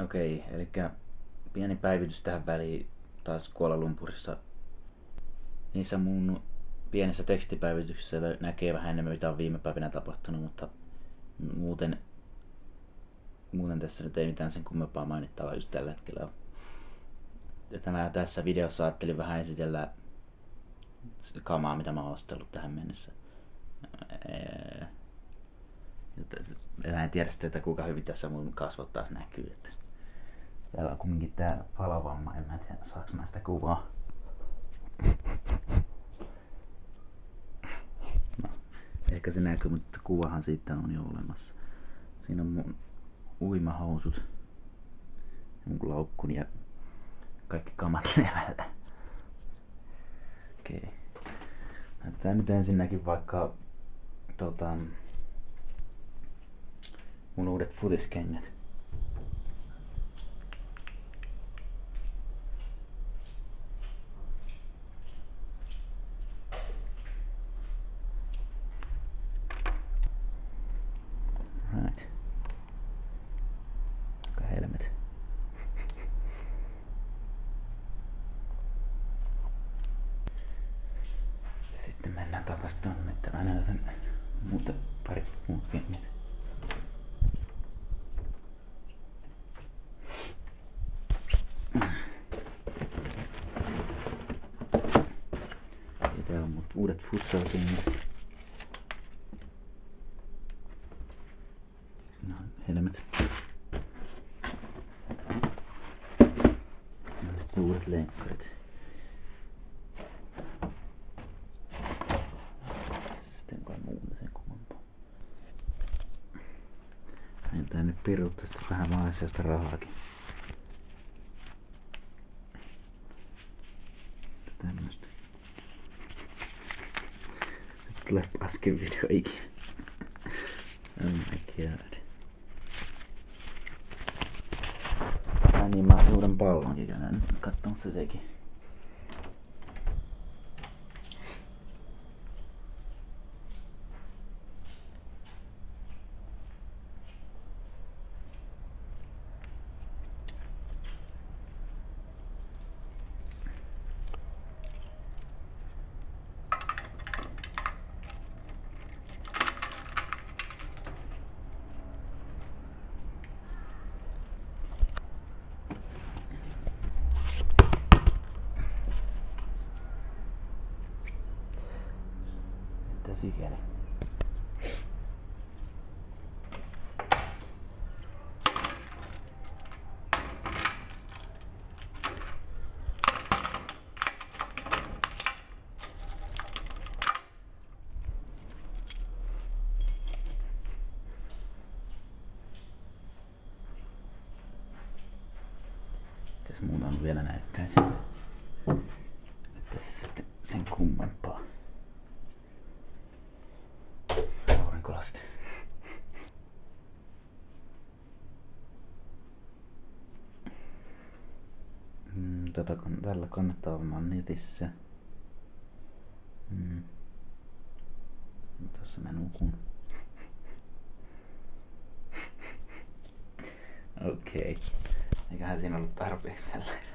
Okei, eli pieni päivitys tähän väliin taas Kuala Lumpurissa. Niissä mun pienessä tekstipäivityksessä näkee vähän enemmän mitä on viime päivinä tapahtunut, mutta muuten tässä nyt ei mitään sen kummempaa mainittavaa just tällä hetkellä ole. Ja tässä videossa ajattelin vähän esitellä kamaa, mitä mä oon ostellut tähän mennessä. Mä en tiedä sitten, että kuinka hyvin tässä mun kasvot taas näkyy. Että täällä on kumminkin tää palovamma, en mä tiedä saaks mä sitä kuvaa. No, ehkä se näkyy, mutta kuvahan siitä on jo olemassa. Siinä on mun uimahousut ja mun laukkuni ja kaikki kamat levällä. Okei. Näytetään nyt ensinnäkin vaikka mun uudet futiskengät. Right. Aika helmet. Sitten mennään takas tonne, että mä näytän pari muut kengät. Täällä on mun uudet futsal-kengät. No, helmet. Ja sitten uudet lenkkarit. Sitten kai muuta sen kummempaa. Meiltä nyt piruuttaa vähän maalaisesta rahaakin. Tämmöstä. Sitten tulee paskin video ikinä. Oh my god. Niin mä oon uuden pallonkin käyn katsomassa sekin. Sikäli. Mitäs muuta on vielä näyttäisi? Tässä sitten sen kummempaa. Aurinkolasti. Tällä kannattaa varmaan netissä. Tuossa mä nukun. Okei. Eiköhän siinä ollut tarpeeksi tällä.